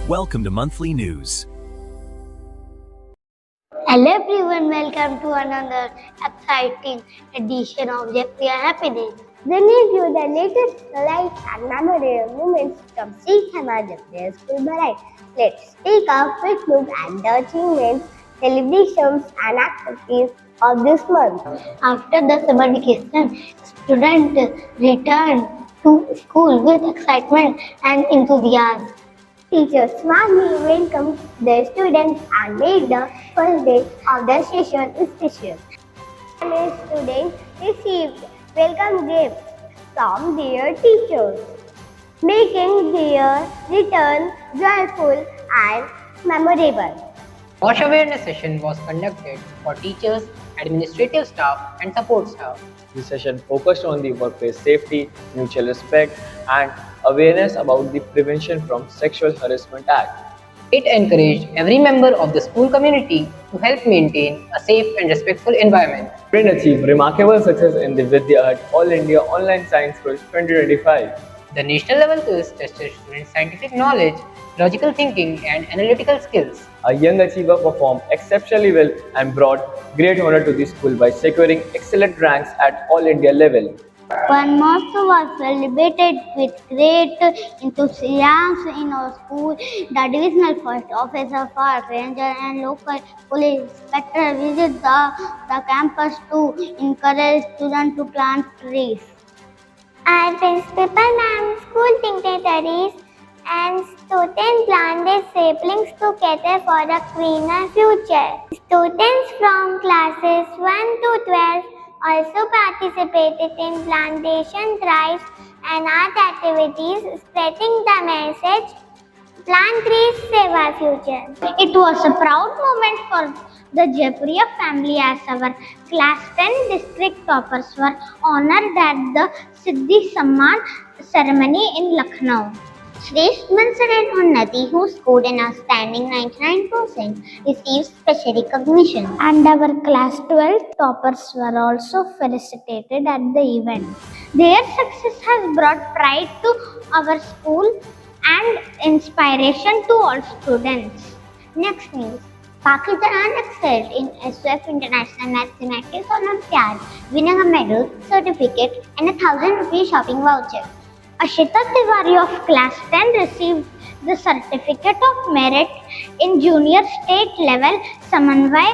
Welcome to Monthly News. Hello everyone, welcome to another exciting edition of Jeffrey Happy Days. Bringing you the latest life and memorable moments from Sikh Samaj Jeffrey School Bharai. Let's take a quick look at the achievements, celebrations and activities of this month. After the summer vacation, students returned to school with excitement and enthusiasm. Teachers warmly welcomed their students and made the first day of the session special. Many students received welcome gifts from their teachers, making their return joyful and memorable. WASH awareness session was conducted for teachers, administrative staff and support staff. The session focused on the workplace safety, mutual respect, and awareness about the Prevention from Sexual Harassment Act. It encouraged every member of the school community to help maintain a safe and respectful environment. Students achieved remarkable success in the Vidya Hut All India Online Science Quiz 2025. The national level quiz tested students' scientific knowledge, logical thinking, and analytical skills. A young achiever performed exceptionally well and brought great honor to the school by securing excellent ranks at All India level. One Mahotsav was celebrated with great enthusiasm in our school. The divisional first officer, forest ranger and local police inspector visited the campus to encourage students to plant trees. Our principal ma'am, school dignitaries and students planted saplings to cater for a cleaner future. Students from classes 1 to 12 also participated in plantation drives and art activities, spreading the message, "Plant trees, save our future." It was a proud moment for the Jaipuria family as our class 10 district toppers were honored at the Siddhi Samman ceremony in Lucknow. Shrestha Mansar and Unnati, who scored an outstanding 99%, received special recognition. And our class 12 toppers were also felicitated at the event. Their success has brought pride to our school and inspiration to all students. Next news. Pakistan excelled in SOF International Mathematics Olympiad, winning a medal, certificate, and a 1,000 rupee shopping voucher. Ashita Tiwari of class 10 received the certificate of merit in junior state level Samanvay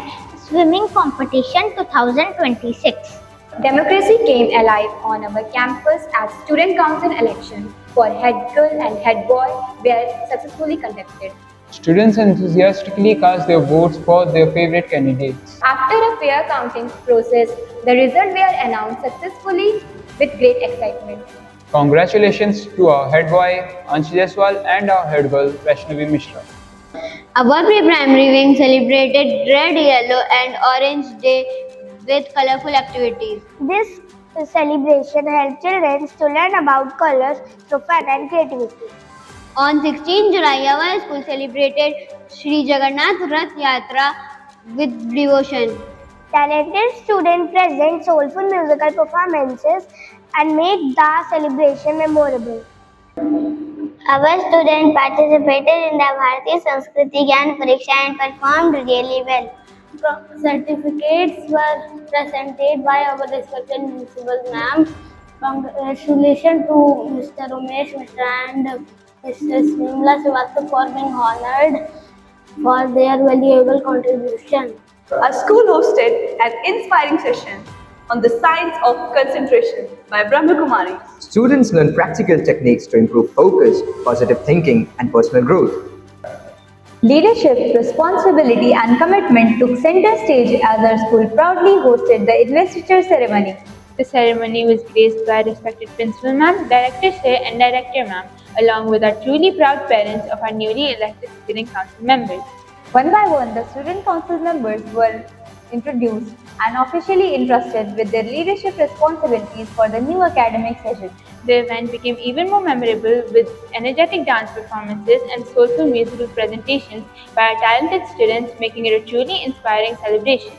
swimming competition 2026. Democracy came alive on our campus as student council elections for head girl and head boy were successfully conducted. Students enthusiastically cast their votes for their favorite candidates. After a fair counting process, the results were announced successfully with great excitement. Congratulations to our head boy Ansh Jaiswal and our head girl Vaishnavi Mishra. Our pre-primary wing celebrated Red, Yellow and Orange Day with colorful activities. This celebration helped children to learn about colors through fun and creativity. On 16 July, our school celebrated Sri Jagannath Rath Yatra with devotion. Talented students present soulful musical performances and made the celebration memorable. Our students participated in the Bharatiya Sanskriti Gyan Pariksha and performed really well. Certificates were presented by our respected principal ma'am. Congratulations to Mr. Umesh Mishra and Mrs. Nimla Srivastava for being honored for their valuable contribution. Our school hosted an inspiring session on the science of concentration by Brahma Kumari. Students learn practical techniques to improve focus, positive thinking, and personal growth. Leadership, responsibility and commitment took center stage as our school proudly hosted the investiture ceremony. The ceremony was graced by respected Principal Ma'am, Director Sir and Director Ma'am, along with our truly proud parents of our newly elected student council members. One by one, the student council members were introduced and officially entrusted with their leadership responsibilities for the new academic session. The event became even more memorable with energetic dance performances and soulful musical presentations by our talented students, making it a truly inspiring celebration.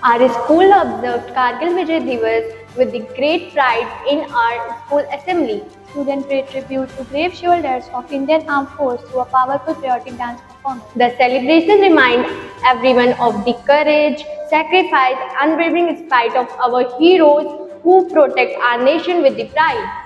Our school observed Kargil Vijay Divas with the great pride in our school assembly. Students paid tribute to brave shoulders of Indian Armed Force through a powerful patriotic dance performance. The celebration remind everyone of the courage, sacrifice, unwavering spirit of our heroes who protect our nation with the pride.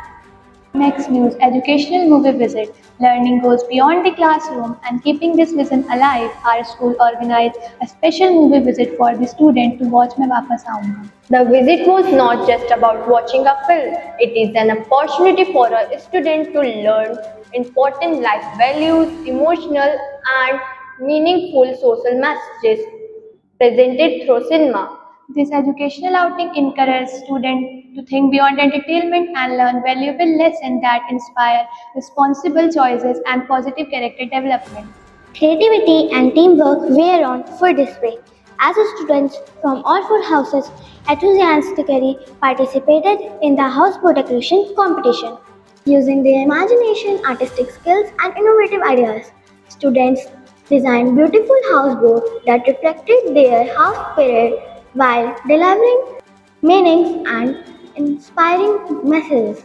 Next news, educational movie visit. Learning goes beyond the classroom, and keeping this vision alive, our school organized a special movie visit for the student to watch Main Wapas Aunga. The visit was not just about watching a film, it is an opportunity for a student to learn important life values, emotional and meaningful social messages presented through cinema. This educational outing encourages students to think beyond entertainment and learn valuable lessons that inspire responsible choices and positive character development. Creativity and teamwork were on full display as the students from all four houses enthusiastically participated in the houseboat decoration competition. Using their imagination, artistic skills, and innovative ideas, students designed beautiful houseboats that reflected their house spirit while delivering meanings and inspiring messages.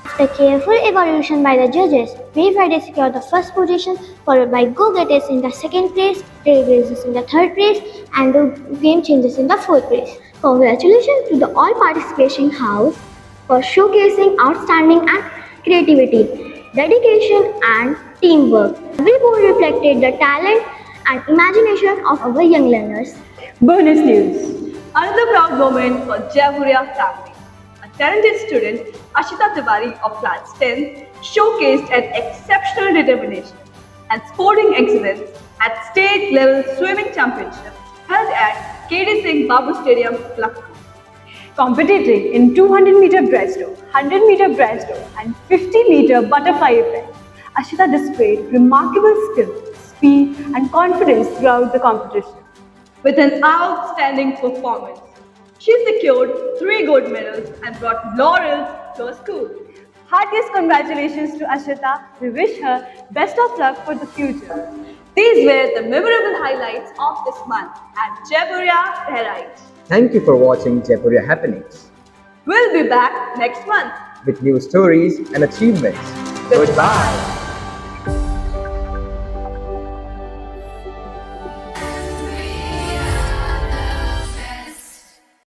After careful evaluation by the judges, Brave Friday secured the first position, followed by Go Getters in the second place, Trailblazers in the third place, and the Game Changers in the fourth place. Congratulations to the all participation house for showcasing outstanding and creativity, dedication, and teamwork. Every board reflected the talent and imagination of our young learners. Bonus news. Another proud moment for Jaipuria family. A talented student, Ashita Tiwari of Class 10, showcased an exceptional determination and sporting excellence at state-level swimming championship held at KD Singh Babu Stadium, Lucknow. Competing in 200-meter breaststroke, 100-meter breaststroke, and 50-meter butterfly event, Ashita displayed remarkable skill, speed, and confidence throughout the competition. With an outstanding performance, she secured 3 gold medals and brought laurels to her school. Heartiest congratulations to Ashita. We wish her best of luck for the future. These were the memorable highlights of this month at Jaipuria Bahrain. Thank you for watching Jaipuria Happenings We'll be back next month. with new stories and achievements. Goodbye.